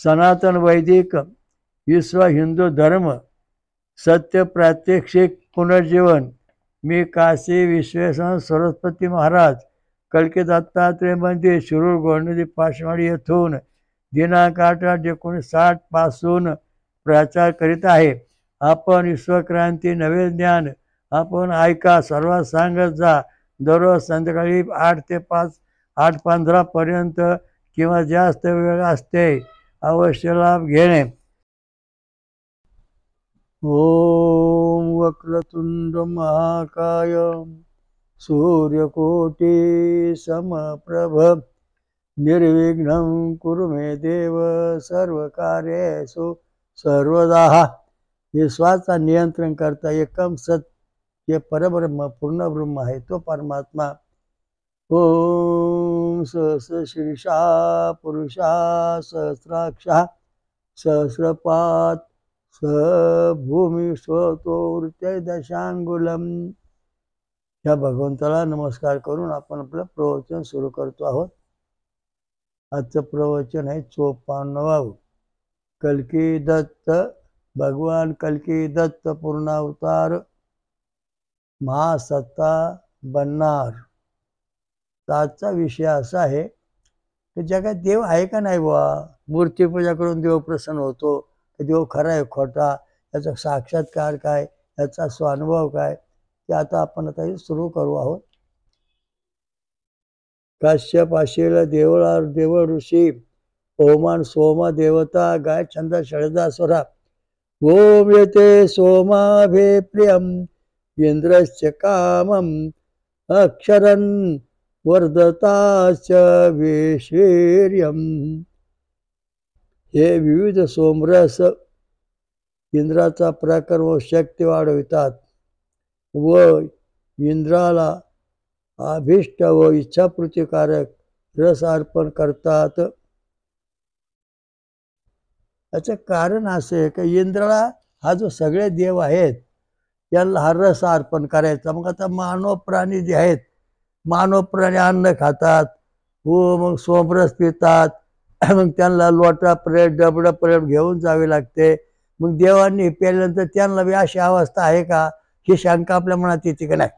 सनातन वैदिक विश्व हिंदू धर्म सत्य प्रात्यक्षिक पुनर्जीवन। मी काशी विश्वेश्वर सरस्वती महाराज कलकी दत्तात्रय मंदिर शिरूर गोंडदी पाचवाडी येथून दिनांक 8/8/1960 पासून प्रचार करीत आहे. आपण विश्वक्रांती नवे ज्ञान आपण ऐका, सर्वात सांगत जा. दररोज संध्याकाळी 8 ते 5 8:15 पर्यंत किंवा जास्त वेळ असते. अवश्य लाभ घेणे. ओम वक्रतुंड महाकाय सूर्यकोटी समप्रभ निर्विघ्नं कुरु मे देव सर्वकार्येषु सर्वदा. विश्वाचा नियंत्रण करता एकम सत हे परब्रह्म पूर्ण ब्रह्म आहे तो परमात्मा. ओम सहस्रशीर्षा पुरुषा सहस्राक्षा सहस्रपात भूमी स्वतोर्ते दशांगुलम. या भगवंताला नमस्कार करून आपण आपलं प्रवचन सुरू करतो आहोत. आजचं प्रवचन आहे 54. कल्की दत्त भगवान कल्की दत्त पूर्णावतार महासत्ता बनणार. आजचा विषय असा आहे की जगात देव आहे का नाही बुवा. मूर्तीपूजा करून देव प्रसन्न होतो. देव खरा आहे खोटा, याचा साक्षात्कार काय, याचा स्वानुभव काय, ते आता आपण आता सुरू करू आहोत. काश्यप आशील देव ऋषी ओमान सोमा देवता गाय छंद शळदासुरा. ओम येते सोमाभे प्रियम इंद्रस्य कामम अक्षरन वर्धताच विश्वीर्यम. हे विविध सोमरस इंद्राचा पराक्रम व शक्ती वाढवितात व इंद्राला अभिष्ट व इच्छापूर्तीकारक रस अर्पण करतात. याचं कारण असं आहे की इंद्राला हा जो सगळे देव आहेत यांना हा रस अर्पण करायचा. मग आता मानव प्राणी जे आहेत, मानव प्राणी अन्न खातात व मग सोमरस पितात. मग त्यांना लोटा प्लेट डबडं प्लेट घेऊन जावे लागते. मग देवांनी प्याल्यानंतर त्यांना बी अशी अवस्था आहे का, ही शंका आपल्या मनात येते का नाही.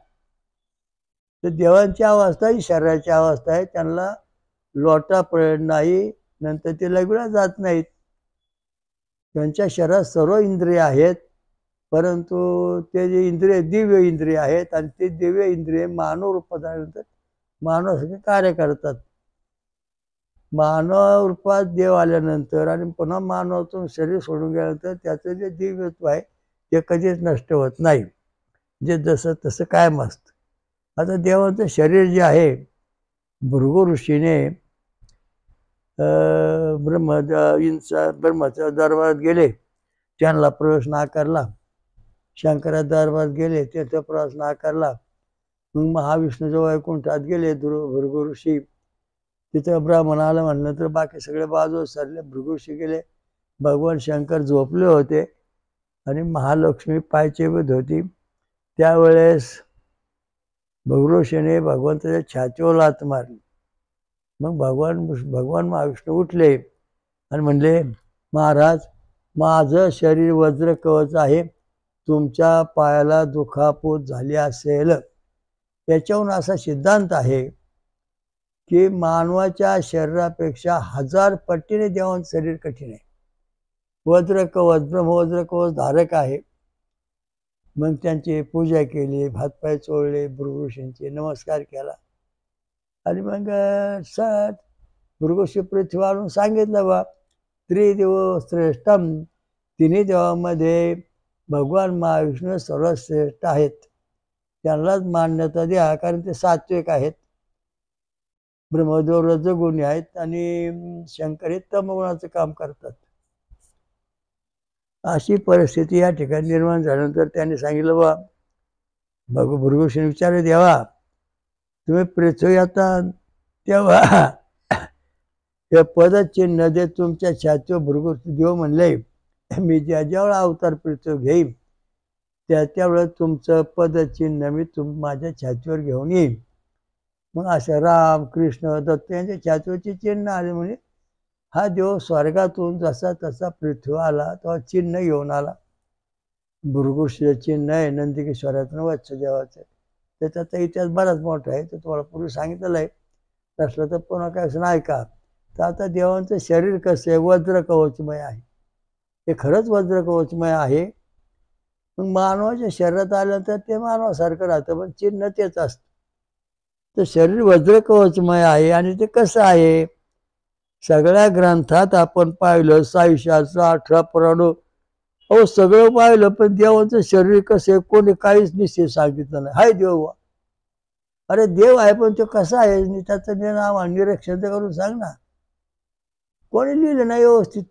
तर देवांची अवस्था ही शरीराची अवस्था आहे. त्यांना लोटा प्लेट नाही, नंतर ते लगडा जात नाहीत. त्यांच्या शरीरात सर्व इंद्रिय आहेत, परंतु ते जे इंद्रिय दिव्य इंद्रिय आहेत आणि ते दिव्य इंद्रिय मानव रूपात आल्यानंतर मानवासाठी कार्य करतात. मानव रूपात देव आल्यानंतर आणि पुन्हा मानवातून शरीर सोडून गेल्यानंतर त्याचं जे दिव्यत्व आहे ते कधीच नष्ट होत नाही. जे जसं तसं कायम असतं. आता देवाचं शरीर जे आहे, भृगु ऋषीने ब्रह्माच्या दरबारात गेले, त्यांना प्रवेश नाकारला. शंकरा दरबारात गेले, तिथे प्रवेश नाकारला. मग महाविष्णूच्या वैकुंठात गेले भृगु ऋषी. तिथं ब्राह्मण आलं म्हणलं तर बाकी सगळे बाजू सरले. भृगु ऋषी गेले. भगवान शंकर झोपले होते आणि महालक्ष्मी पायचेवत होती. त्यावेळेस भृगु ऋषीने भगवंताच्या छातीवर लाथ मारली. मग भगवान महाविष्णू उठले आणि म्हणले, महाराज, माझं शरीर वज्र कवच आहे, तुमच्या पायाला दुखापत झाली असेल. याच्याहून असा सिद्धांत आहे की मानवाच्या शरीरापेक्षा 1000 पटीने देवांचं शरीर कठीण आहे. वज्र कवच ब्रह्मवज्र कवच धारक आहे. मग त्यांची पूजा केली, हातपाय चोळले, भृगु ऋषींचे नमस्कार केला आणि मग भृगु ऋषी पृथ्वीवरून सांगितलं बा, त्रिदेव श्रेष्ठम, तिन्ही देवामध्ये भगवान महाविष्णू सर्वात श्रेष्ठ आहेत. त्यांनाच मान्यता द्या, कारण ते सात्विक आहेत. ब्रह्मदेव रजगुणी आहेत आणि शंकर हे तमगुणाचं काम करतात. अशी परिस्थिती या ठिकाणी निर्माण झाल्यानंतर त्यांनी सांगितलं बा, भृगु ऋषीने विचारले, देवा तुम्ही पृथ्वी येता तेव्हा हे पदचिन्ह दे तुमच्या छातीवर. भृगु देव म्हणले, मी ज्यावेळेला अवतार पृथ्वी घेईन त्यावेळेस तुमचं पदचिन्ह मी माझ्या छातीवर घेऊन येईन. मग असं राम कृष्ण दत्त यांच्या छातीवरचे चिन्ह आले. म्हणजे हा देव स्वर्गातून जसा तसा पृथ्वी आला तेव्हा चिन्ह घेऊन आला. भृगुशीचं चिन्ह आहे नंदिकेश्वरातून वत्स देवाचं. त्याचा इतिहास बराच मोठा आहे, तर तुम्हाला पूर्वी सांगितलेलं आहे. तसलं तर पुन्हा काय असं नाही का. तर आता देवांचं शरीर कसं आहे, वज्र कवचमय आहे. ते खरंच वज्र कवचमय आहे. मग मानवाच्या शरीरात आल्यानंतर ते मानवासारखं राहतं, पण चिन्ह तेच असतं. तर शरीर वज्र कवचमय आहे. आणि ते कसं आहे, सगळ्या ग्रंथात आपण पाहिलं, 18 पुराण, अहो सगळं पाहिलं, पण देवाचं शरीर कसं आहे कोणी काहीच निश्चित सांगितलं नाही. हाय देव, अरे देव आहे पण तो कसा आहे त्याचं नाव निरीक्षण करून सांग ना. कोणी लिहिलं नाही व्यवस्थित.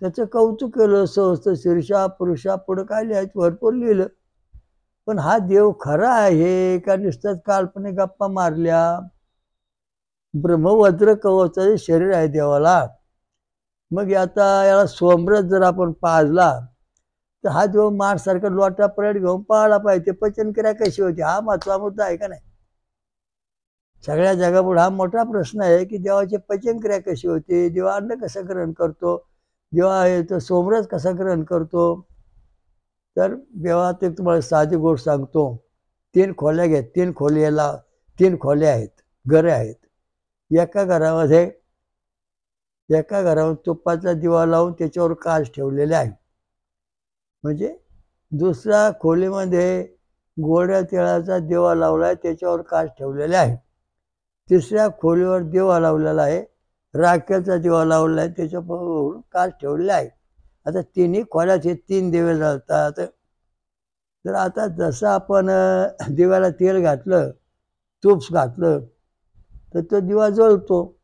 त्याचं कौतुक केलं, सहस्त्र शीर्षा पुरुषा पुढं काय लिहायचं भरपूर लिहिलं. पण हा देव खरा आहे का नुसतंच काल्पनिक गप्पा मारल्या. ब्रह्मवज्र कवचाचे शरीर आहे देवाला. मग आता याला सोमरस जर आपण पाजला तर हा देव माणसारखा लोटा परेड घेऊन पाळला पाहिजे. पचनक्रिया कशी होती हा महत्वाचा मुद्दा आहे का नाही. सगळ्या जगापुढे हा मोठा प्रश्न आहे की देवाची पचनक्रिया कशी होती, देव अन्न कसं ग्रहण करतो, देवा आहे तो सोमरस कसा ग्रहण करतो. तर देवात एक तुम्हाला साधी गोष्ट सांगतो. 3 खोल्या घेत, 3 खोल्याला 3 खोल्या आहेत, घरे आहेत. एका घरामध्ये तुपाचा दिवा लावून त्याच्यावर काच ठेवलेले आहे. म्हणजे दुसऱ्या खोलीमध्ये गोड्या तेलाचा दिवा लावलाय, त्याच्यावर काच ठेवलेले आहे. तिसऱ्या खोलीवर दिवा लावलेला आहे, राखेचा दिवा लावलेला आहे, त्याच्यावर काच ठेवलेला आहे. आता तिन्ही खोल्याचे 3 दिवे जळतात. तर आता जसं आपण दिव्याला तेल घातलं, तूप घातलं, तर तो दिवा जळतो.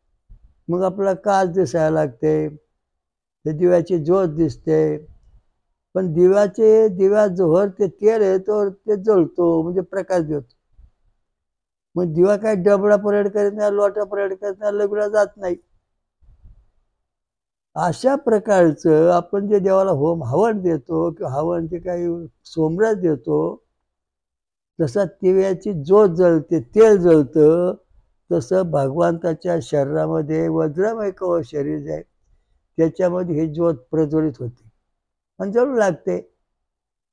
मग आपल्याला काच दिसायला लागते, ते दिव्याची ज्योत दिसते. पण दिव्या जोहर ते तेल आहे तो ते जळतो, म्हणजे प्रकाश देतो. मग दिवा काय डबडा परेड करत नाही, लोटा परेड करत नाही, लगुला जात नाही. अशा प्रकारचं आपण जे देवाला हवन देतो किंवा हवनचे काही सोमरस देतो, जसा दिव्याची ज्योत जळते, तेल जळतं, तसं भगवंताच्या शरीरामध्ये वज्रमय कवच शरीर आहे, त्याच्यामध्ये ही ज्योत प्रज्वलित होते आणि जळू लागते.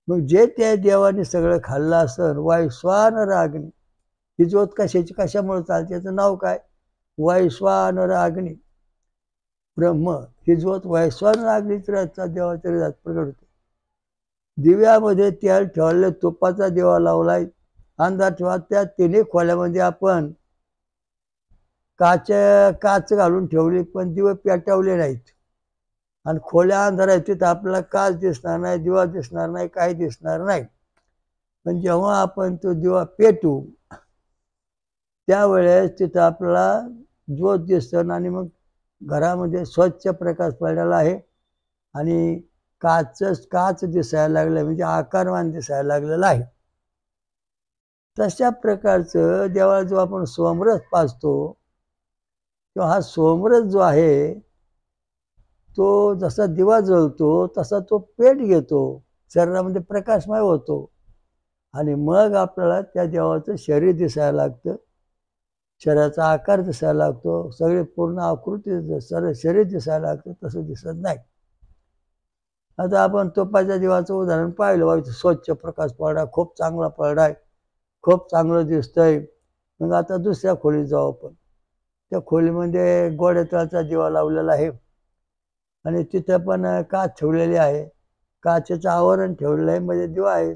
मग जे त्या देवाने सगळं खाल्लं असेल, वैश्वानर अग्नी, ही ज्योत कशामुळे चालते, याचं नाव काय, वैश्वानर अग्नी. ब्रह्म ही ज्योत वैश्वानर अग्नीचा देवाच्या जात प्रकट होते. दिव्यामध्ये तेल ठेवले, तुपाचा दिवा लावलाय, अंधार ठेवा. त्या 3 खोल्यामध्ये आपण काच घालून ठेवली, पण दिवे पेटवले नाहीत. आणि खोल्या अंधार आहे, तिथं आपल्याला काच दिसणार नाही, दिवा दिसणार नाही, काही दिसणार नाही. पण जेव्हा आपण तो दिवा पेटू त्यावेळेस तिथं आपल्याला ज्योत दिसतं. आणि मग घरामध्ये स्वच्छ प्रकाश पडलेला आहे आणि काच दिसायला लागलं, म्हणजे आकारमान दिसायला लागलेला आहे. तशा प्रकारचं देवाला जो आपण सोमरस पाजतो, किंवा हा सोमरस जो आहे तो जसा दिवा जळतो तसा तो पेट घेतो, शरीरामध्ये प्रकाशमय होतो. आणि मग आपल्याला त्या देवाचं शरीर दिसायला लागतं, शरीराचा आकार दिसायला लागतो, सगळे पूर्ण आकृती शरीर दिसायला लागतं. तसं दिसत नाही. आता आपण तुपाच्या दिवाचं उदाहरण पाहिलं, वाईट स्वच्छ प्रकाश पडला, खूप चांगला पडलाय, खूप चांगलं दिसतंय. मग आता दुसऱ्या खोलीत जाऊ आपण. त्या खोलीमध्ये गोड्या तेलाचा दिवा लावलेला आहे आणि तिथं पण काच ठेवलेली आहे, काचेचं आवरण ठेवलेलं आहे, म्हणजे दिवा आहे,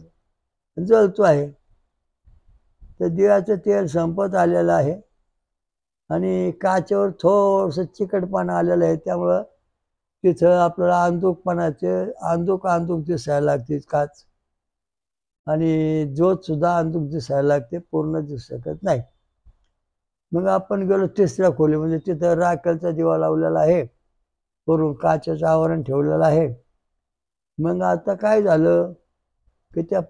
जळतो आहे. तर दिव्याचं तेल संपत आलेलं आहे आणि काचेवर थोडंसं चिकटपणा आलेलं आहे, त्यामुळं तिथं आपल्याला अंधुक दिसायला लागते काच. आणि ज्योत सुद्धा अंधुक दिसायला लागते, पूर्ण दिसू शकत नाही. मग आपण गेलो तिसऱ्या खोली, म्हणजे तिथं राखेचा दिवा लावलेला आहे, वरून काचेचं आवरण ठेवलेलं आहे. मग आता काय झालं की त्या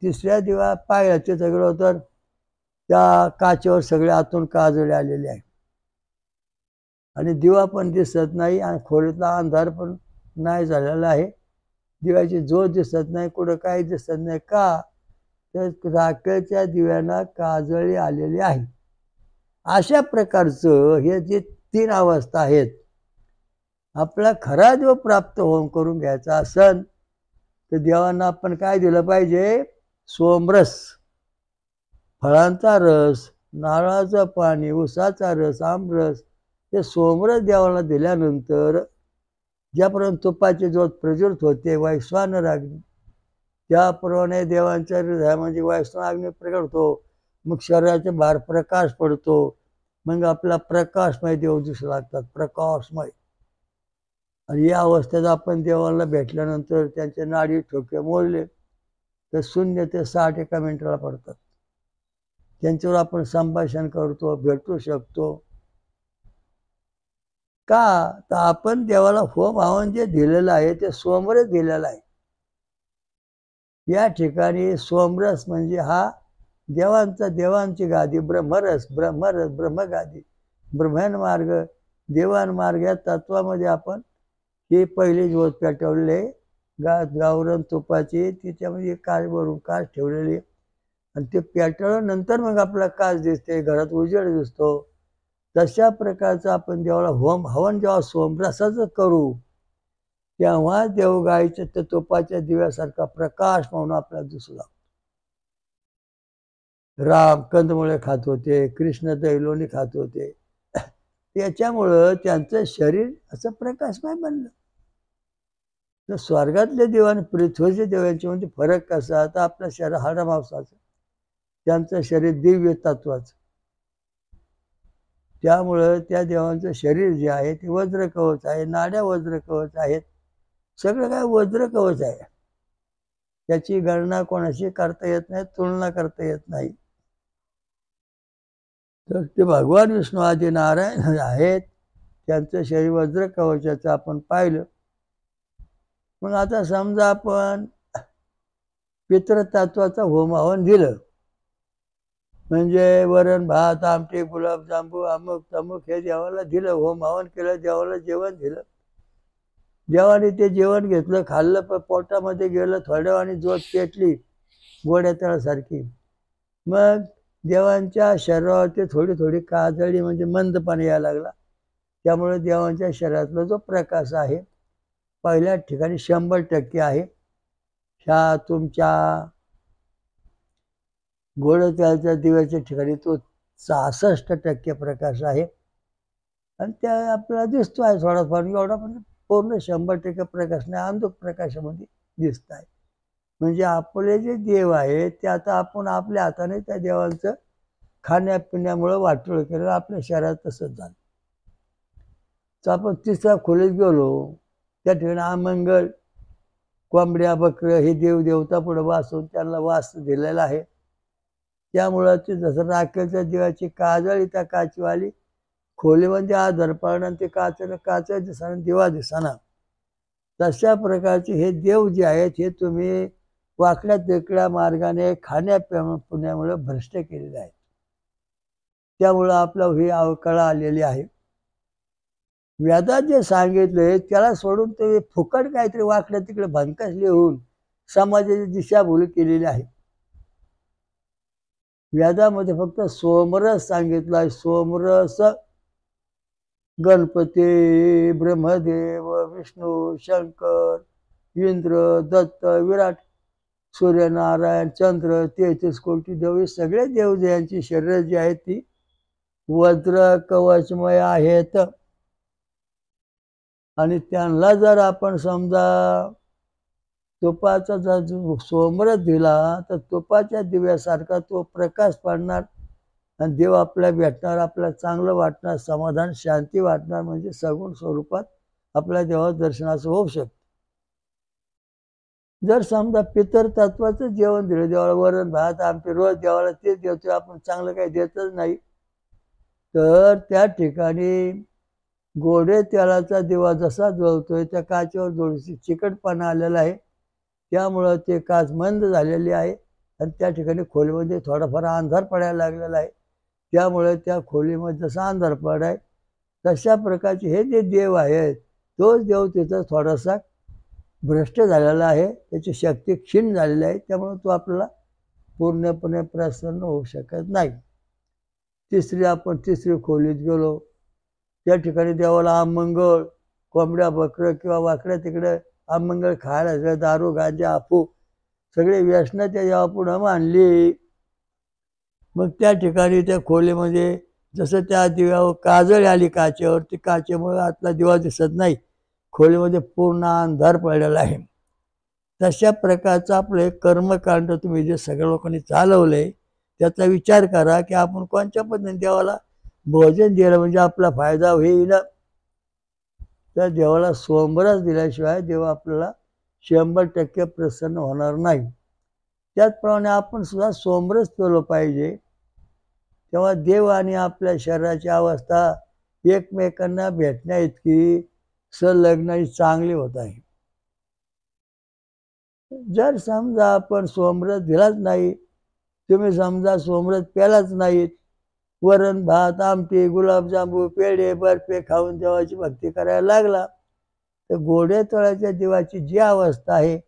तिसऱ्या दिवा पाहिला तिथं गेलो तर त्या काचेवर सगळे आतून काजळे आलेले आहे आणि दिवा पण दिसत नाही आणि खोलीतला अंधार पण नाही झालेला आहे. दिव्याची ज्योत दिसत नाही, कुठं काही दिसत नाही. का तर राखेच्या दिव्यांना काजळी आलेली आहे. अशा प्रकारचं हे जे 3 अवस्था आहेत, आपला खरा देव प्राप्त होऊन करून घ्यायचा असेल तर देवांना आपण काय दिलं पाहिजे? सोमरस, फळांचा रस, नारळाचं पाणी, उसाचा रस, आमरस, हे सोमरस देवाला दिल्यानंतर ज्याप्रमाणे तुपाची ज्योत प्रज्वलित होते वैश्वानर अग्नी, त्याप्रमाणे देवांच्या हृदयामध्ये वैश्वानर अग्नी प्रकट होतो. मग शरीराचे भार प्रकाश पडतो. मग आपला प्रकाशमय देव दिसू लागतात, प्रकाशमय. आणि या अवस्थेत आपण देवाला भेटल्यानंतर त्यांचे नाडी ठोके मोजले तर 0 ते 60 एका मिनिटाला पडतात. त्यांच्यावर आपण संभाषण करतो, भेटू शकतो. का? तर आपण देवाला होम हवन जे दिलेलं आहे ते सोमरस दिलेलं आहे. या ठिकाणी सोमरस म्हणजे हा देवांची गादी, ब्रह्मरस, ब्रह्मगादी, ब्रह्मन मार्ग, देवान मार्ग या तत्वामध्ये आपण ही पहिली ज्योत पेटवलेली, गावरण तुपाची, तिच्यामध्ये काच भरून काच ठेवलेली आणि ते पेटवल्यानंतर मग आपला काच दिसते, घरात उजेड दिसतो. तशा प्रकारचं आपण देवाला होम हवन जेव्हा सोमरसाचं करू तेव्हा देवगाईच्या त्या तुपाच्या दिव्यासारखा प्रकाश म्हणून आपल्याला दिसू लागतो. राम कंदमुळे खात होते, कृष्ण दैलोनी खात होते. त्याच्यामुळं त्यांचं शरीर असं प्रकाशमय बनलं. तर स्वर्गातले देव आणि पृथ्वीचे देव यांच्यामध्ये फरक कसा? तर आपलं शरीर हाडामांसाचं, त्यांचं शरीर दिव्य तत्वाचं. त्यामुळं त्या देवांचं शरीर जे आहे ते वज्र कवच आहे, नाड्या वज्र कवच आहेत, सगळं काय वज्र कवच आहे. त्याची गणना कोणाशी करता येत नाही, तुलना करता येत नाही. तर ते भगवान विष्णू आदी नारायण आहेत, त्यांचं शरीर वज्र कवचाचं आपण पाहिलं. मग आता समजा आपण पितृतत्वाचं होम हवन दिलं, म्हणजे वरण भात आमटी गुलाबजांबू अमुक तमुक हे देवाला दिलं, होम हवन केलं, देवाला जेवण दिलं. देवाने ते जेवण घेतलं, खाल्लं, पण पोटामध्ये गेलं, थोड्या वेळाने ज्योत पेटली गोड्या तळासारखी. मग देवांच्या शरीरावरती थोडी थोडी काजळी म्हणजे मंदपणा यायला लागला. त्यामुळे देवांच्या शरीरातला जो प्रकाश आहे पहिल्या ठिकाणी 100% आहे. ह्या तुमच्या गोड तेलाच्या दिव्याच्या ठिकाणी तो 66% प्रकाश आहे. आणि त्या आपल्याला दिसतो आहे थोडाफार, एवढा पण पूर्ण 100% प्रकाश नाही, अंधुक प्रकाशामध्ये दिसत आहे. म्हणजे आपले जे देव आहेत ते आता आपण आपल्या हाताने त्या देवांचं खाण्यापिण्यामुळं वाटोळं केलं, आपल्या शरीरात तसंच झालं. तर आपण तिसऱ्या खोलीत गेलो, त्या ठिकाणी अमंगल कोंबड्या बकरं हे देवदेवता पुढे वासून त्यांना वास दिलेला आहे. त्यामुळं ते जसं राखेलच्या देवाची काजळी त्या काचीवाली खोलीमध्ये आधार पाडणं, ते काच दिसणं, दिवा दिसणं, तशा प्रकारचे हे देव जे आहेत हे तुम्ही वाकड्या तिकड्या मार्गाने खाण्यापिण्यामुळे भ्रष्ट केलेले आहेत. त्यामुळं आपलं ही अवकळा आलेली आहे. वेदात जे सांगितले त्याला सोडून ते फुकट काहीतरी वाकड्या तिकडे भंकस लिहून समाजाची दिशाभूल केलेली आहे. वेदामध्ये फक्त सोमरस सांगितलं आहे. सोमरस गणपती, ब्रह्मदेव, विष्णू, शंकर, इंद्र, दत्त, विराट, सूर्यनारायण, चंद्र, 33 कोटी देव, हे सगळे देव यांची शरीर जी आहेत ती वज्र कवचमय आहेत. आणि त्यांना जर आपण समजा तुपाचा जर सोमरस दिला तर तुपाच्या दिव्यासारखा तो प्रकाश पडणार आणि देव आपल्याला भेटणार, आपल्याला चांगलं वाटणार, समाधान शांती वाटणार, म्हणजे सगुण स्वरूपात आपल्या देवा दर्शनाचं होऊ शकतं. जर समजा पितर तत्वाचं जेवण दिलं, देवाला वरण भात आमटी रोज देवाला तेच देतोय आपण, चांगलं काही देतच नाही, तर त्या ठिकाणी गोडे तेलाचा दिवा जसा जळतोय त्या काचेवर थोडीशी चिकटपणा आलेला आहे. त्यामुळं ते काच मंद झालेली आहे आणि त्या ठिकाणी खोलीमध्ये थोडाफार अंधार पडायला लागलेला आहे. त्यामुळे त्या खोलीमध्ये जसा अंधार पडाय तशा प्रकारचे हे जे देव आहेत तोच देव तिथं थोडासा भ्रष्ट झालेला आहे, त्याची शक्ती क्षीण झालेली आहे. त्यामुळे तो आपल्याला पूर्णपणे प्रसन्न होऊ शकत नाही. तिसरी खोलीत गेलो. त्या ठिकाणी देवाला अमंगळ, कोंबड्या बकरं किंवा वाकड्या तिकडे अमंगळ खायला सगळं दारू गांजा अफू सगळे व्यसनं त्या देवापुढं मांडली. मग त्या ठिकाणी त्या खोलीमध्ये जसं त्या दिव्यावर काजळ आली काचेवर, ती काचेमुळे आतला दिवा दिसत नाही, खोलीमध्ये पूर्ण अंधार पडलेला आहे. तशा प्रकारचं आपलं एक कर्मकांड तुम्ही जे सगळ्या लोकांनी चालवलंय त्याचा विचार करा की आपण कोणत्या पद्धतीने देवाला भोजन दिलं म्हणजे आपला फायदा होईल. तर देवाला सोमरस दिल्याशिवाय देव आपल्याला 100% प्रसन्न होणार नाही. त्याचप्रमाणे आपण सुद्धा सोमरस पिलो पाहिजे, तेव्हा देव आणि आपल्या शरीराची अवस्था एकमेकांना भेटण्या इतकी संलग्न चांगली होत आहे. जर समजा आपण सोमरस दिलाच नाही, तुम्ही समजा सोमरस प्यालाच नाहीत, वरण भात आमटी गुलाबजांबू पेढे बर्फे खाऊन देवाची भक्ती करायला लागला, तर गोडे तळ्याच्या देवाची जी अवस्था आहे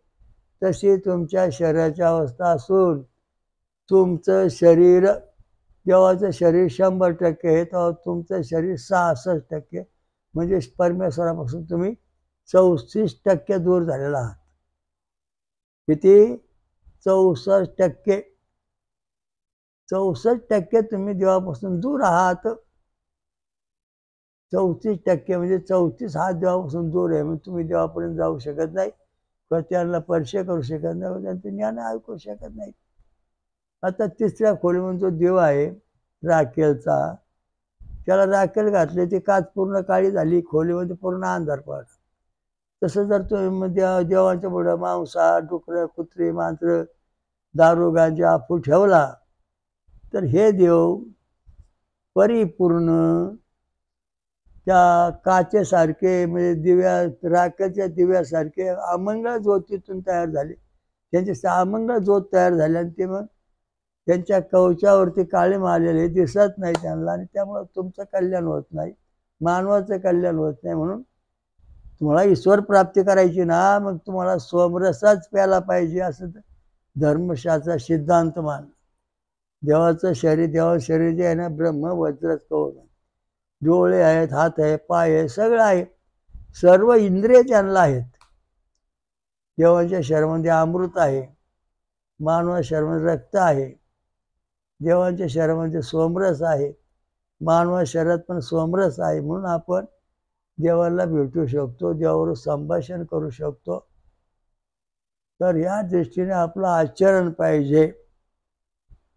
तशी तुमच्या शरीराची अवस्था असून तुमचं शरीर देवाचं शरीर 100% आहे, तर तुमचं शरीर 66% म्हणजे परमेश्वरापासून तुम्ही 34% दूर झालेला आहात. किती? 64%. 64% तुम्ही देवापासून दूर आहात. 34% म्हणजे 34 हात देवापासून दूर आहे. म्हणजे तुम्ही देवापर्यंत जाऊ शकत नाही किंवा त्यांना स्पर्श करू शकत नाही, त्यांचं ज्ञान ऐकू शकत नाही. आता तिसऱ्या खोलीमध्ये जो देव आहे राखेलचा, त्याला राखेल घातले, ती काच पूर्ण काळी झाली, खोलीमध्ये पूर्ण अंधार पडला. तसं जर तुम्ही देवाच्या पुढं मांसाहार डुकरं कुत्री मांजरं दारू गांजा अफू ठेवला, तर हे देव परिपूर्ण त्या काचेसारखे म्हणजे राखेच्या दिव्यासारखे अमंगळ ज्योतीतून तयार झाले. त्यांचे अमंगळ ज्योत तयार झाले आणि ते मग त्यांच्या कवचावरती काळे मारलेले दिसत नाही त्यांना, आणि त्यामुळे तुमचं कल्याण होत नाही, मानवाचं कल्याण होत नाही. म्हणून तुम्हाला ईश्वर प्राप्ती करायची ना, मग तुम्हाला सोमरसाच प्यायला पाहिजे असं धर्मशास्त्र सिद्धांत मान. देवाचं शरीर जे आहे ना, ब्रह्म वज्रच कवच, डोळे आहेत, हात आहे, पाय आहे, सगळं आहे, सर्व इंद्रिय त्यांना आहेत. देवाच्या शरीरामध्ये अमृत आहे, मानवा शरीरामध्ये रक्त आहे, देवाच्या शरीरामध्ये सोमरस आहे, मानवा शरीरात पण सोमरस आहे. म्हणून आपण देवाला भेटू शकतो, देवावर संभाषण करू शकतो. तर या दृष्टीने आपलं आचरण पाहिजे.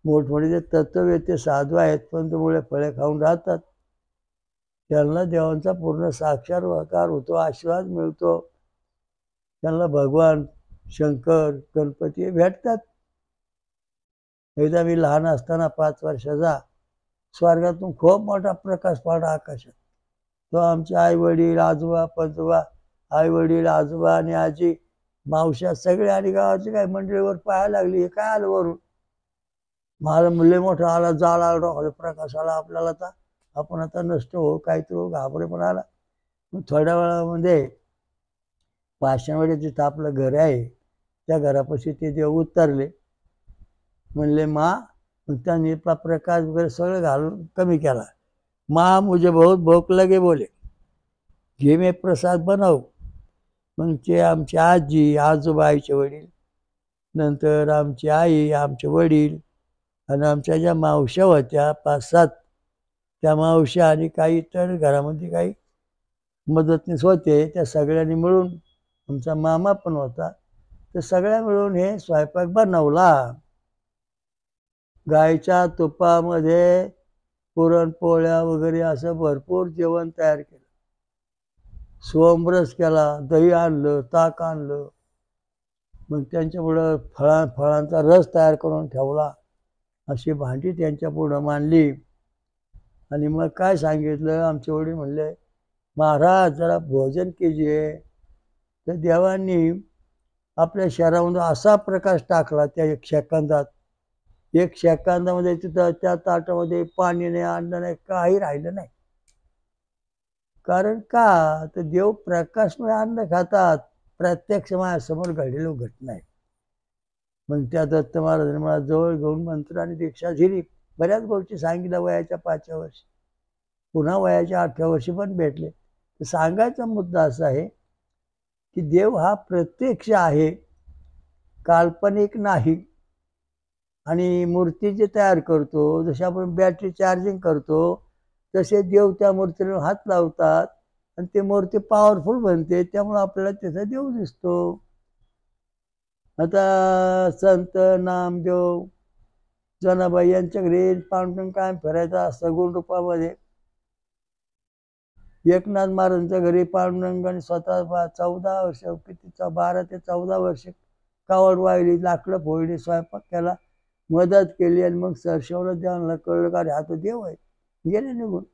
मोठमोठे जे तत्ववेत्ते साधू आहेत पण मुळे फळे खाऊन राहतात, त्यांना देवांचा पूर्ण साक्षात्कार होतो, आशीर्वाद मिळतो, त्यांना भगवान शंकर गणपती भेटतात. एकदा मी लहान असताना 5 वर्षाचा स्वर्गातून खूप मोठा प्रकाश पडला आकाशात. तो आमचे आई वडील आजोबा पंजोबा आई वडील आजोबा आणि आजी मावश्या सगळे आणि गावातली काही मंडळीवर पाहायला लागली, हे काय आलं वरून. मला मुले मोठा आला, जाळ आला, प्रकाश आला आपल्याला, तर आपण आता नष्ट हो काहीतरी हो, घाबरे पण आला. मग थोड्या वेळामध्ये पाषाणवाडी जिथं आपलं घर आहे त्या घरापाशी ते देव उतरले. म्हणले मा, मग त्यांनी प्रकाश वगैरे सगळं घालून कमी केला. माँ मुझे बहुत भूख लगे बोले, घी में प्रसाद बनव. मग ते आमची आजी आजोबा आईचे वडील, नंतर आमची आई आमचे वडील आणि आमच्या ज्या मावश्या होत्या 5-7, त्या मावश्या आणि काही तर घरामध्ये काही मदतनीस होते, त्या सगळ्यांनी मिळून, आमचा मामा पण होता, तर सगळ्या मिळून हे स्वयंपाक बनवला. गायच्या तुपामध्ये पुरणपोळ्या वगैरे असं भरपूर जेवण तयार केलं, सोमरस केला, दही आणलं, ताक आणलं, मग त्यांच्यापुढं फळांचा रस तयार करून ठेवला, अशी भांडी त्यांच्या पुढं मांडली. आणि मग काय सांगितलं, आमचे वडील म्हणले महाराज जरा भोजन कीजिए. तर देवांनी आपल्या शरीरामध्ये असा प्रकाश टाकला त्या 1 सेकंदात, 1 सेकंदामध्ये तिथं त्या ताटामध्ये पाणी नाही, अन्न नाही, काही राहिलं नाही. कारण का, तर देव प्रकाशमय अन्न खातात, प्रत्यक्ष माझ्यासमोर घडलेली घटना आहे. मग त्या दत्त महाराजांनी मला जवळ घेऊन मंत्र आणि दीक्षा दिली. बऱ्याच गोष्टी सांगितल्या वयाच्या 5व्या वर्षी, पुन्हा वयाच्या 8व्या वर्षी पण भेटले. तर सांगायचा मुद्दा असा आहे की देव हा प्रत्यक्ष आहे, काल्पनिक नाही. आणि मूर्ती जी तयार करतो, जशी आपण बॅटरी चार्जिंग करतो, तसे देव त्या मूर्तीला हात लावतात आणि ती मूर्ती पॉवरफुल बनते, त्यामुळे आपल्याला त्याचा देव दिसतो. आता संत नामदेव जनाबाई यांच्या घरी पांडुरंग कायम फिरायचा सगुण रूपामध्ये. एकनाथ महाराजांच्या घरी पांडुरंगाने स्वतः 14 वर्ष, किती 12 ते 14 वर्ष कावड वाहिली, लाकडं फोडली, स्वयंपाक केला, मदत केली. आणि मग शेवटं देवाला कळलं का हा तो देव आहे, गेले निघून.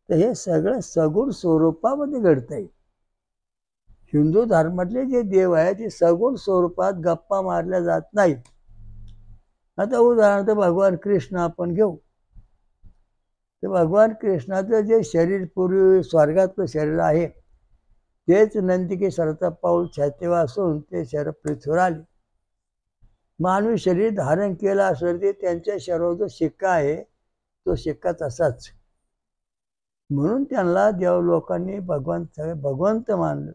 तर हे सगळं सगुण स्वरूपामध्ये घडतंय. हिंदू धर्मातले जे देव आहे ते सगुण स्वरूपात गप्पा मारल्या जात नाहीत. आता उदाहरणार्थ भगवान कृष्ण आपण घेऊ. तर भगवान कृष्णाचं जे शरीर पूर्वी स्वर्गातलं शरीर आहे, तेच नंदिकेश्वराचा पाऊल छातीवर असून ते शरीर पृथ्वीवर आले. मानवी शरीर धारण केलं असेल ते त्यांच्या शरीरावर जो शिक्का आहे तो शिक्का तसाच. म्हणून त्यांना देव लोकांनी भगवंत मानलं.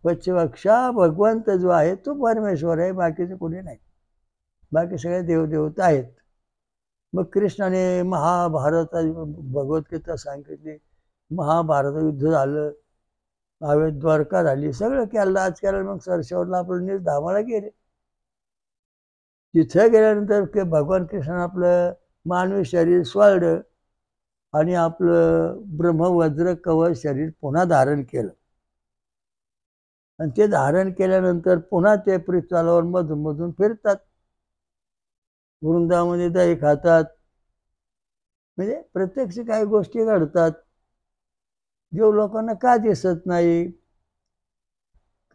पक्षपक्षा भगवंत जो आहे तो परमेश्वर आहे, बाकीचे कोणी नाही. बाकी सगळे देवदेवता आहेत. मग कृष्णाने महाभारत भगवद्गीता सांगितली, महाभारत युद्ध झालं, द्वारका झाली, सगळं केलं. आज केलं. मग सरशेवरला आपण धामाला गेले. तिथे गेल्यानंतर भगवान कृष्णाने आपलं मानवी शरीर सोडलं आणि आपलं ब्रह्मवज्र कवच शरीर पुन्हा धारण केलं. आणि ते धारण केल्यानंतर पुन्हा ते पृथ्वीवर मधून मधून फिरतात, वृंदामध्ये दही खातात. म्हणजे प्रत्यक्ष काही गोष्टी घडतात. देव लोकांना का दिसत नाही?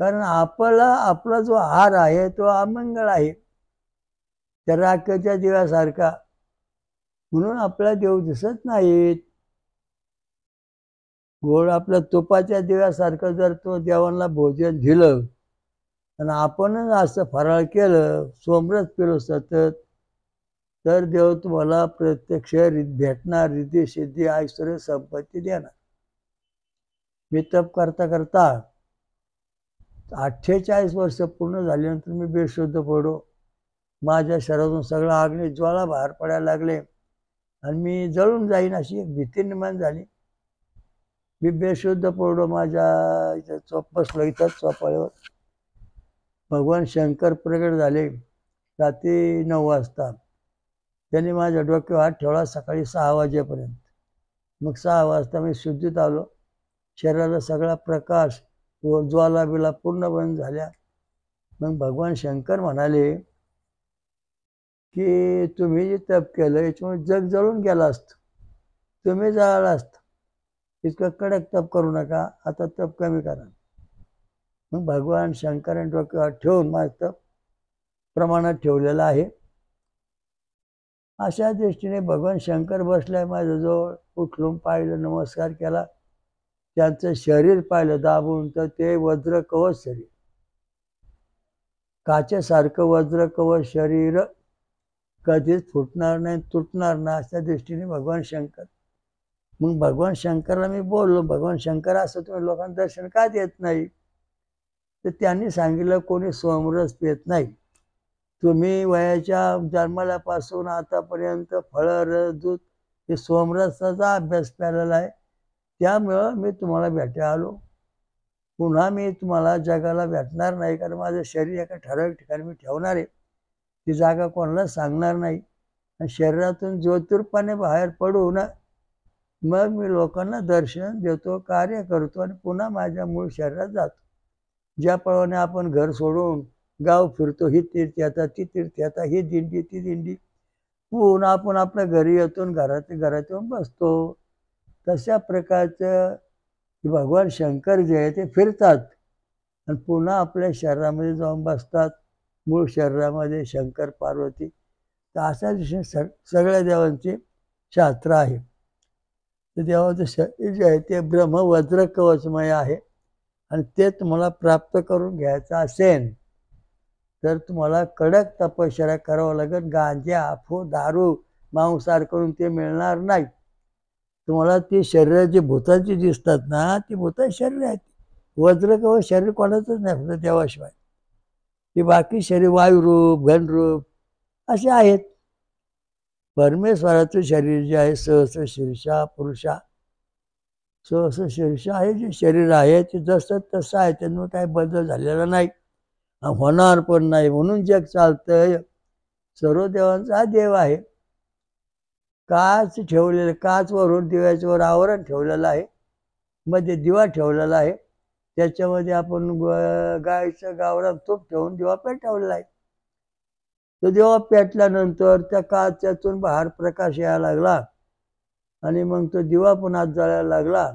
कारण आपला जो आहार आहे तो अमंगळ आहे, त्या राखेच्या दिव्यासारखा. म्हणून आपल्याला देव दिसत नाहीत. गोड आपल्या तुपाच्या दिव्यासारखं जर तो देवांना भोजन दिलं आणि आपणच असं फराळ केलं, सोमरस पिलो सतत, तर देव तुम्हाला प्रत्यक्ष भेटणार, रिद्धी सिद्धी ऐश्वर्य संपत्ती देणार. मी तप करता करता 48 वर्ष पूर्ण झाल्यानंतर मी बेशुद्ध पडलो. माझ्या शरीरातून सगळं आग्नेय ज्वाळा बाहेर पडायला लागले आणि मी जळून जाईन अशी एक भीती निर्माण झाली. मी बेशुद्ध पडलो. माझ्या इथं बसलो, इथंच चोपाळ्यावर. भगवान शंकर प्रगट झाले रात्री 9 वाजता. त्यांनी माझ्या डोक्यावर हात ठेवला सकाळी 6 वाजेपर्यंत. मग 6 वाजता मी शुद्धीत आलो. शरीराला सगळा प्रकाश व ज्वाला बिला पूर्ण बंद झाल्या. मग भगवान शंकर म्हणाले की तुम्ही जे तप केलं याच्यामुळे जग जळून गेलं असतं, तुम्ही जळाला असतं. इतकं कडक तप करू नका, आता तप कमी करा. मग भगवान शंकरांनी डोक्यावर ठेवून माझं तप प्रमाणात ठेवलेलं आहे. अशा दृष्टीने भगवान शंकर बसलाय माझ्याजवळ. उठलून पाहिलं, नमस्कार केला, त्यांचं शरीर पाहिलं दाबून, तर ते वज्र कवच शरीर, काचेसारखं वज्र कवच शरीर, कधीच फुटणार नाही, तुटणार नाही, अशा दृष्टीने भगवान शंकर. मग भगवान शंकरला मी बोललो, भगवान शंकर असं तुम्ही लोकांना दर्शन का देत नाही? तर त्यांनी सांगितलं कोणी सोमरस पित नाही. तुम्ही वयाच्या जन्माल्यापासून आतापर्यंत फळं, रस, दूध हे सोमरसाचा अभ्यास केलेला आहे, त्यामुळं मी तुम्हाला भेटायला आलो. पुन्हा मी तुम्हाला जगाला भेटणार नाही, कारण माझं शरीर एका ठराविक ठिकाणी मी ठेवणार आहे. ती जागा कोणाला सांगणार नाही. आणि शरीरातून ज्योतिरूपाने बाहेर पडून मग मी लोकांना दर्शन देतो, कार्य करतो आणि पुन्हा माझ्या मूळ शरीरात जातो. ज्याप्रमाणे आपण घर सोडून गाव फिरतो, ही तीर्थ येतात, ती तीर्थ येतात, ही दिंडी, ती दिंडी, पुन्हा आपण आपल्या घरी येतो, घरात येऊन बसतो. तशा प्रकारचं भगवान शंकर जे आहे ते फिरतात आणि पुन्हा आपल्या शरीरामध्ये जाऊन बसतात, मूळ शरीरामध्ये शंकर पार्वती. तर अशा दिवशी सगळ्या देवांचे शास्त्र आहे. तर देवाचं शरीर जे आहे ते ब्रह्मवज्र कवचमय आहे. आणि ते तुम्हाला प्राप्त करून घ्यायचं असेल तर तुम्हाला कडक तपश्चर्या करावं लागेल. गांजा, अफू, दारू, मांसाहार करून ते मिळणार नाही. तुम्हाला ती शरीर जी भूतांची दिसतात ना, ती भूतांची शरीर आहेत. वज्र कवच शरीर कोणाचंच नाही फक्त देवाशिवाय. ती बाकी शरीर वायुरूप घनरूप असे आहेत. परमेश्वराचं शरीर जे आहे सहस्र शीर्षा पुरुषा, सहस्र शीर्ष आहे जे शरीर आहे ते जसं तसं आहे, त्यामुळे काही बदल झालेला नाही, होणार पण नाही. म्हणून जग चालतंय. सर्व देवांचा हा देव आहे. काच ठेवलेलं, काच वरून दिव्याच्यावर आवरण ठेवलेलं आहे, मध्ये दिवा ठेवलेला आहे, त्याच्यामध्ये आपण गायचं गावरान तूप ठेवून दिवा पेटवलेला आहे. तो दिवा पेटल्यानंतर त्या काच्यातून बाहेर प्रकाश यायला लागला आणि मग तो दिवा पण आत जळायला लागला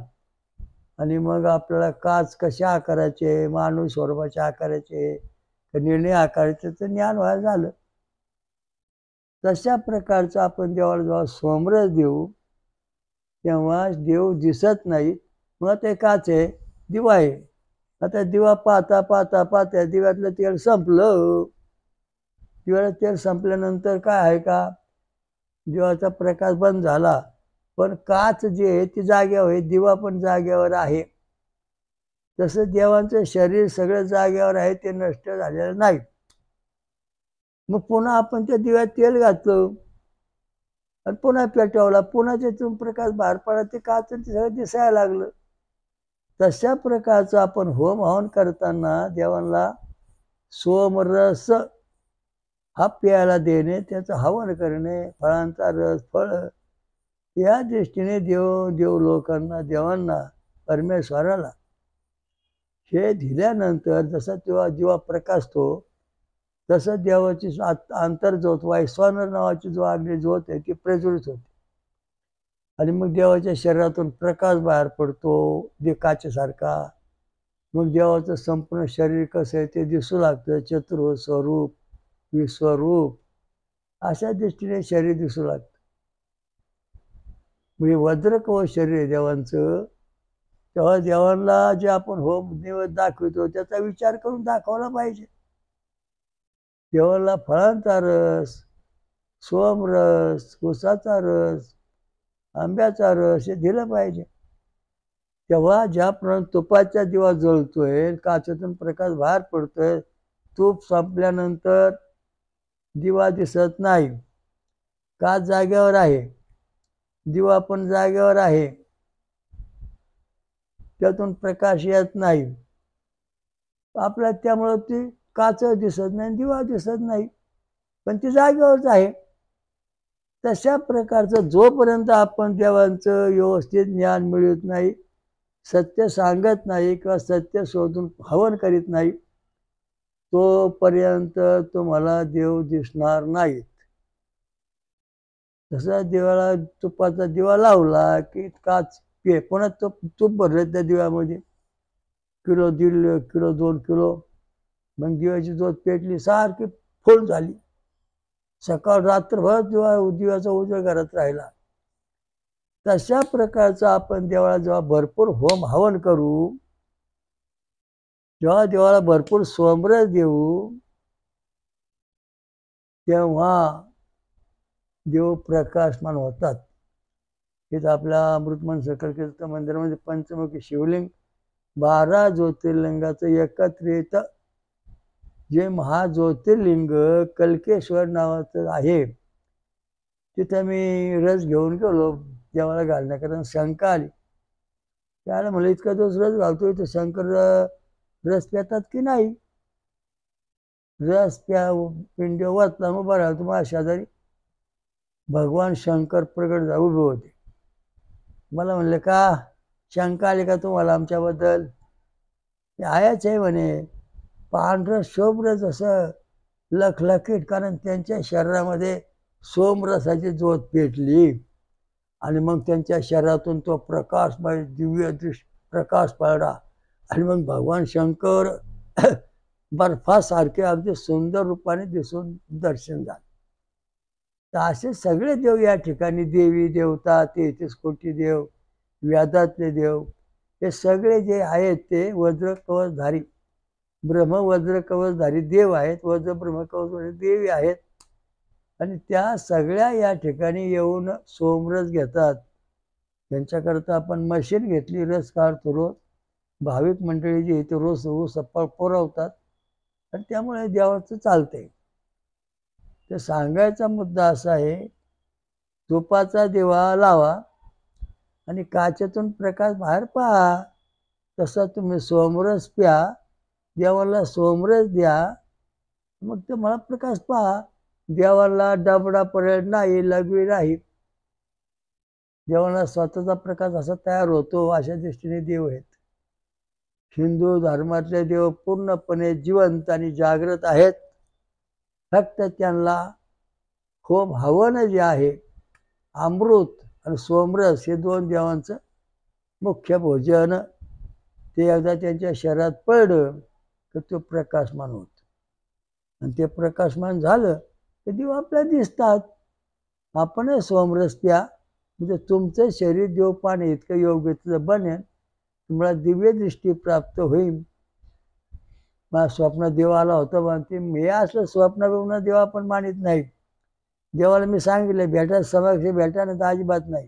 आणि मग आपल्याला काच कशा आकाराचे, माणूस स्वरूपाच्या आकाराचे, निर्णय आकाराचे तर ज्ञान व्हायला झालं. तशा प्रकारचं आपण देवाला जेव्हा सोमरस देऊ तेव्हा देव दिसत नाही. मग ते काच आहे, दिवा आहे. आता दिवा पाहता पाहता पाहता दिव्यातलं तेल संपलं. दिव्याला तेल संपल्यानंतर काय आहे का, दिवाचा प्रकाश बंद झाला, पण काच जी आहे ती जागेवर आहे, दिवा पण जागेवर आहे. तसं देवांचं शरीर सगळं जागेवर आहे, ते नष्ट झालेलं नाही. मग पुन्हा आपण त्या दिव्यात तेल घातलं आणि पुन्हा पेटवला, पुन्हा त्यातून प्रकाश बाहेर पडला, ते काच ते सगळं दिसायला लागलं. तशा प्रकारचं आपण होम हवन करताना देवांना सोमरस हा प्यायला देणे, त्याचं हवन करणे, फळांचा रस, फळ, या दृष्टीने देवलोकांना, देवांना, परमेश्वराला हे दिल्यानंतर जसा तेव्हा जेव्हा प्रकाशतो तसं देवाची आंतरज्योत वैश्वानर नावाची जो अग्नी ज्योत आहे ती प्रज्वलित होते आणि मग देवाच्या शरीरातून प्रकाश बाहेर पडतो काचेसारखा. मग देवाचं संपूर्ण शरीर कसं आहे ते दिसू लागतं, चतुर्थ स्वरूप, विश्वरूप, अशा दृष्टीने शरीर दिसू लागतं. म्हणजे वज्रकवच शरीर आहे देवांचं. तेव्हा देवांना जे आपण होम निवेद दाखवतो त्याचा विचार करून दाखवला पाहिजे. देवाला फळांचा रस, सोमरस, उसाचा रस, आंब्याचा रस हे दिलं पाहिजे. तेव्हा ज्याप्रमाणे तुपाचा दिवा जळतोय, काचेतून प्रकाश बाहेर पडतोय, तूप संपल्यानंतर दिवा दिसत नाही, काच जागेवर आहे, दिवा पण जागेवर आहे, त्यातून प्रकाश येत नाही. आपल्याला त्यामुळं ती काच दिसत नाही, दिवा दिसत नाही, पण ती जागेवरच आहे. तशा प्रकारचं जोपर्यंत आपण देवांचं व्यवस्थित ज्ञान मिळत नाही, सत्य सांगत नाही किंवा सत्य शोधून हवन करीत नाही, तोपर्यंत तुम्हाला देव दिसणार नाहीत. तसा देवाला तुपाचा दिवा लावला की काच पुन्हा तूप भरलं त्या दिव्यामध्ये, किलो, 1.5 किलो, 2 किलो, मग दिव्याची ज्योत पेटली, सारखी फुल झाली. सकाळ रात्रभर दिव्याचा उजेड घरात राहिला. तशा प्रकारचं आपण देवाला जेव्हा भरपूर होम हवन करू, जेव्हा देवाला भरपूर सोमरस देऊ, तेव्हा देव प्रकाशमान होतात. हेच आपल्या अमृतमन सकल कीर्तन मंदिरामध्ये पंचमुखी शिवलिंग, 12 ज्योतिर्लिंगाचं एकत्रित जे महाज्योतिर्लिंग कल्केश्वर नावाचं आहे, तिथं मी रस घेऊन गेलो देवाला घालण्याकरता. शंका आली, त्याला म्हणलं इतका दिवस रस घालतोय तर शंकर रस पितात की नाही. रस पिंड वाचला, उभा राहतो माझ्या शेजारी भगवान शंकर प्रगट उभे होते. मला म्हणले का शंका आली का तुम्हाला आमच्याबद्दल? आयाच आहे म्हणे, पांढरं शोभरस असं लखलखीत, कारण त्यांच्या शरीरामध्ये सोमरसाची ज्योत पेटली आणि मग त्यांच्या शरीरातून तो प्रकाश दिव्य प्रकाश पडला आणि मग भगवान शंकर बर्फासारखे अगदी सुंदर रूपाने दिसून दर्शन झालं. तर असे सगळे देव या ठिकाणी, देवी देवता, 33 कोटी देव, वेदातले देव, हे सगळे जे आहेत ते वज्र कवचधारी, ब्रह्म वज्र कवचधारी देव आहेत. वज्र ब्रह्म कवचधारी देवी आहेत आणि त्या सगळ्या या ठिकाणी येऊन सोमरस घेतात. त्यांच्याकरता आपण मशीन घेतली, रस काढतो रोज. भाविक मंडळी जी इथे रोज ऊस पुरवतात आणि त्यामुळे देवाचं चालतंय. तर सांगायचा मुद्दा असा आहे, तुपाचा दिवा लावा आणि काचेतून प्रकाश बाहेर पहा. तसा तुम्ही सोमरस प्या, देवाला सोमरस द्या, मग ते मला प्रकाश पहा. देवाला डबडा पडेल नाही, लघवी नाही. देवाला स्वतःचा प्रकाश असा तयार होतो. अशा दृष्टीने देव आहेत. हिंदू धर्मातले देव पूर्णपणे जिवंत आणि जागृत आहेत. फक्त त्यांना खूप हवन जे आहे, अमृत आणि सोमरस, हे दोन देवांचं मुख्य भोजन. ते एकदा त्यांच्या शरीरात पडलं तर तो प्रकाशमान होतो. आणि ते प्रकाशमान झालं तर देव आपल्याला दिसतात. आपण सोमरस प्या, म्हणजे तुमचं शरीर देवपान इतकं योग्यतेचं बनेल, तुम्हाला दिव्य दृष्टी प्राप्त होईल. मला स्वप्न देव आला होता, म्हणते मी असलं स्वप्न बिप्न देव आपण मानित नाही. देवाला मी सांगितलं भेटा, समक्ष भेटा, नाही तर अजिबात नाही.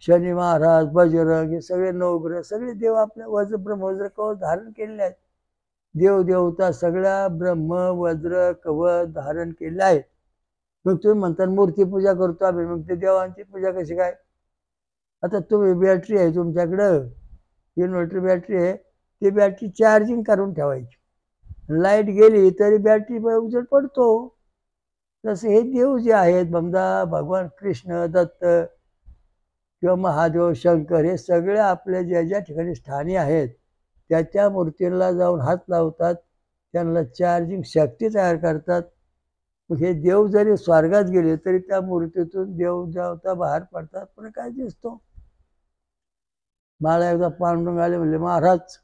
शनी महाराज, बजरंग, हे सगळे नवग्रह, सगळे देव आपल्या वज्र ब्रह्म वज्र कवच धारण केलेले आहेत. देव देवता सगळ्या ब्रह्म वज्र कवच धारण केले आहेत. मग तुम्ही म्हणता मूर्ती पूजा करतो आम्ही, मग ते देवांची पूजा कशी काय? आता तुम्ही बॅटरी आहे तुमच्याकडं, इन्व्हर्टर बॅटरी आहे, ती बॅटरी चार्जिंग करून ठेवायची. लाईट गेली तरी बॅटरी उजेड पडतो. तसे हे देव जे आहेत, समजा भगवान कृष्ण, दत्त किंवा महादेव, शंकर, हे सगळे आपल्या ज्या ज्या ठिकाणी स्थानी आहेत, त्या मूर्तीला जाऊन हात लावतात, त्यांना चार्जिंग शक्ती तयार करतात. मग हे देव जरी स्वर्गात गेले तरी त्या मूर्तीतून देव देवता बाहेर पडतात. पण काय दिसतो. मला एकदा पांडुरंग आले, म्हणले महाराज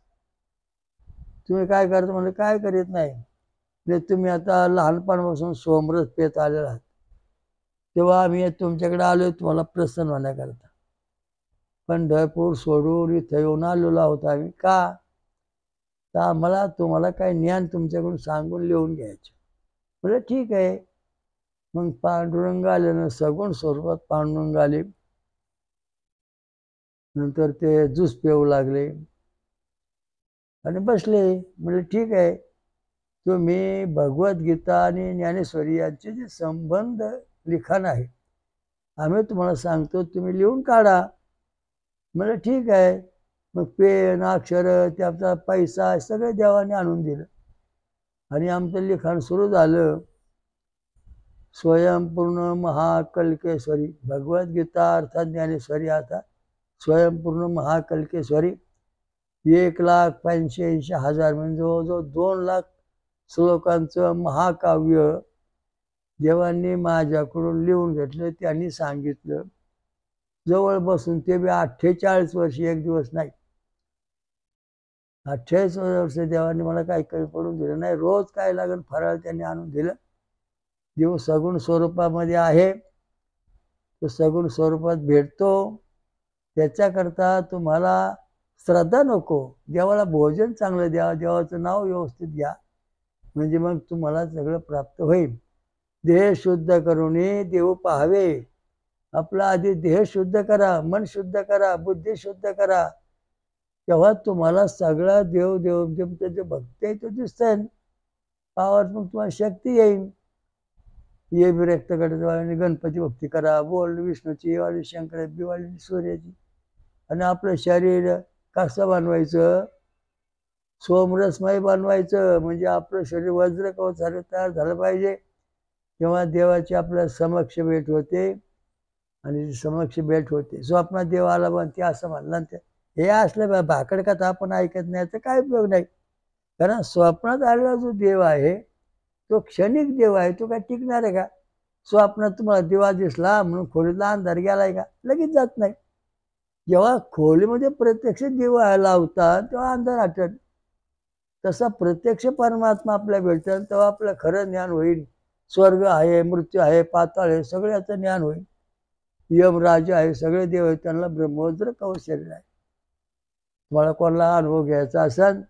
तुम्ही काय करता? म्हणजे काय करीत नाही. म्हणजे तुम्ही आता लहानपणापासून सोमरस पेत आलेला आहात, तेव्हा आम्ही तुमच्याकडे आलो तुम्हाला प्रसन्न होण्याकरता. पंढरपूर सोडून इथं येऊन आलेलो आहोत आम्ही. का? तर आम्हाला तुम्हाला काय ज्ञान तुमच्याकडून सांगून लिहून घ्यायचं. म्हणजे ठीक आहे. मग पांडुरंग आले ना, सगुण स्वरूपात पांडुरंग आले. नंतर ते ज्यूस पिऊ लागले आणि बसले. म्हणजे ठीक आहे, तुम्ही भगवद्गीता आणि ज्ञानेश्वरी यांचे जे संबंध लिखाण आहे, आम्ही तुम्हाला सांगतो, तुम्ही लिहून काढा. म्हणजे ठीक आहे. मग पेन, अक्षर, त्याचा पैसा सगळे देवाने आणून दिलं आणि आमचं लिखाण सुरू झालं. स्वयंपूर्ण महाकल्केश्वरी, भगवद्गीता अर्थात ज्ञानेश्वरी, आता स्वयंपूर्ण महाकल्केश्वरी 1,85,000 म्हणजे जवळजवळ 2 लाख श्लोकांचं महाकाव्य देवांनी माझ्याकडून लिहून घेतलं. त्यांनी सांगितलं जवळ बसून, ते बी 48 वर्ष, एक दिवस नाही. 48 वर्ष देवांनी मला काही कमी पडून दिलं नाही. रोज काय लागेल फराळ त्यांनी आणून दिलं. देव सगुण स्वरूपामध्ये आहे, तो सगुण स्वरूपात भेटतो. त्याच्याकरता तुम्हाला श्रद्धा नको, देवाला भोजन चांगलं द्या, देवाचं नाव व्यवस्थित घ्या, म्हणजे मग तुम्हाला सगळं प्राप्त होईल. देह शुद्ध करून देव पाहावे. आपला आधी देह शुद्ध करा, मन शुद्ध करा, बुद्धी शुद्ध करा, तेव्हा तुम्हाला सगळा देव देव जे भक्त आहे तो दिसतं. पावर मग तुम्हाला शक्ती येईल. ये विरक्त गणपती, गणपती भक्ती करा, बोल विष्णूची, वाली शंकराची, वाली सूर्याची. आणि आपलं शरीर कसं बनवायचं? सोमरसमय बनवायचं. म्हणजे आपलं शरीर वज्र कवच तयार झालं पाहिजे. तेव्हा देवाची आपल्या समक्ष भेट होते. आणि समक्ष भेट होते. स्वप्नात देव आला बनते असं म्हणलं. हे असलं भाकड कथा आपण ऐकत नाही तर काय उपयोग नाही. कारण स्वप्नात आलेला जो देव आहे तो क्षणिक देव आहे, तो काय टिकणार आहे का? स्वप्नात तुम्हाला दिवा दिसला म्हणून खोलीतला अंधार गेलाय का? लगेच जात नाही. जेव्हा खोलीमध्ये प्रत्यक्ष दिवा लावतात तेव्हा अंधार हटत. तसा प्रत्यक्ष परमात्मा आपल्याला भेटतात तेव्हा आपलं खरं ज्ञान होईल. स्वर्ग आहे, मृत्यू आहे, पाताळ आहे, सगळ्याचं ज्ञान होईल. यमराज आहे, सगळे देव आहेत, त्यांना ब्रह्मवज्र कवच शरीर आहे. तुम्हाला कोणाला अनुभव घ्यायचा असेल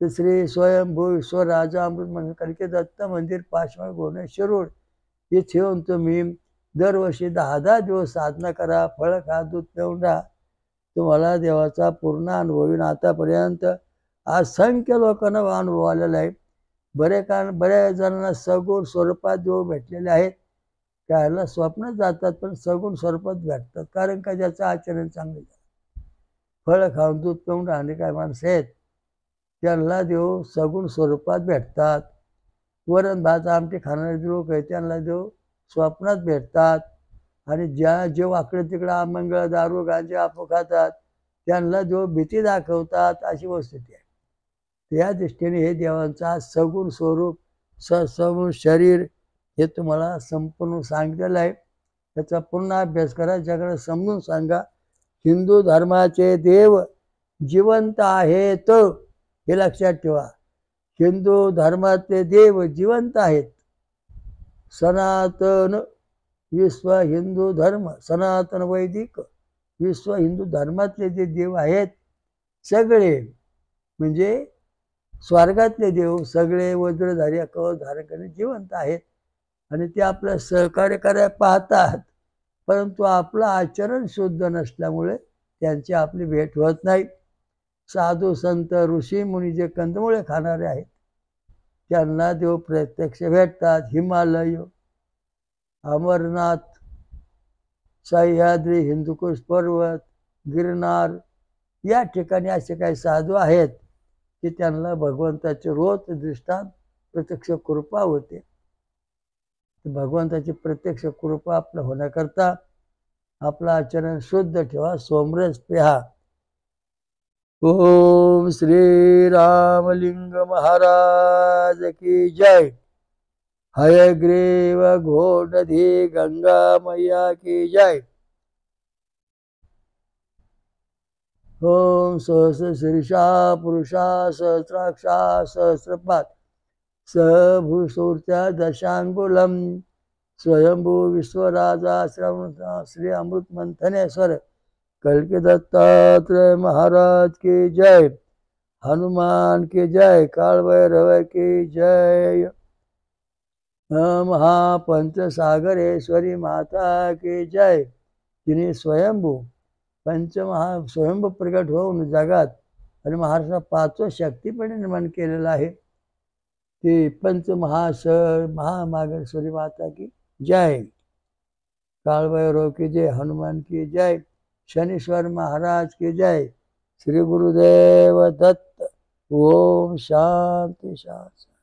तर श्री स्वयंभू ईश्वर राजा अमृत मंदिर, कलके दत्त मंदिर, पाचमळ, गोणे, शिरूर इथे येऊन तुम्ही दरवर्षी 10-10 दिवस साधना करा, फळ खा, दूध पिऊन राहा. तुम्हाला देवाचा पूर्ण अनुभव होईल. आतापर्यंत असंख्य लोकांना अनुभव आलेला आहे. बऱ्याच जणांना सगुण स्वरूपात देव भेटलेले आहेत. कायला स्वप्नात जातात पण सगुण स्वरूपात भेटतात, कारण का ज्याचं आचरण चांगलं झालं. फळ खाऊन दूध पिऊन राहणे काय माणसं आहेत, त्यांना देव सगुण स्वरूपात भेटतात. वरण भात आमटी खाणारे लोक आहेत त्यांना देव स्वप्नात भेटतात. आणि जे वाकडे तिकडे अमंगळ दारू गांजे आपो खातात त्यांना देव भीती दाखवतात, अशी वस्तुस्थिती आहे. त्या दृष्टीने हे देवांचा सगुण स्वरूप सगुण शरीर हे तुम्हाला संपूर्ण सांगितलेलं आहे. त्याचा पूर्ण अभ्यास करा, जगाला समजून सांगा. हिंदू धर्माचे देव जिवंत आहेत हे लक्षात ठेवा. हिंदू धर्माचे देव जिवंत आहेत. सनातन विश्व हिंदू धर्म, सनातन वैदिक विश्व हिंदू धर्मातले जे देव आहेत सगळे, म्हणजे स्वर्गातले देव सगळे वज्रधारी कवच धारण करणे जिवंत आहेत. आणि ते आपलं सहकार्य करायला पाहतात, परंतु आपलं आचरण शुद्ध नसल्यामुळे त्यांची आपली भेट होत नाही. साधू संत ऋषी मुनी जे कंदमुळे खाणारे आहेत त्यांना देव प्रत्यक्ष भेटतात. हिमालय, अमरनाथ, सह्याद्री, हिंदुकुश पर्वत, गिरनार या ठिकाणी असे काही साधू आहेत की त्यांना भगवंताचे रोज दृष्टांत प्रत्यक्ष कृपा होते. भगवंताची प्रत्यक्ष कृपा आपलं होण्याकरता आपलं आचरण शुद्ध ठेवा, सोमरस प्या. ओम श्री रामलिंग महाराज की जय. हयग्रीव घोषधि गंगा मैया की जय. ओम सहस्र शीर्षा पुरुषा सहस्राक्षा सहस्रपाद सहभूसूर्त्या दशांगुलम स्वयंभू विश्वराजा श्री अमृत मंथनेश्वर कल्कि दत्तात्रेय महाराज की जय. हनुमान की जय. काल भैरव की जय. महापंचसागरेश्वरी माता की जय. तिने स्वयंभू स्वयंभू प्रकट होऊन जगात आणि महाराष्ट्रात 5 शक्तीपणे निर्माण केलेला आहे. ती महामागेश्वरी माता की जय. कालभैरव की जय. हनुमान की जय. शनीश्वर महाराज की जय. श्री गुरुदेव दत्त. ओम शांति शांति.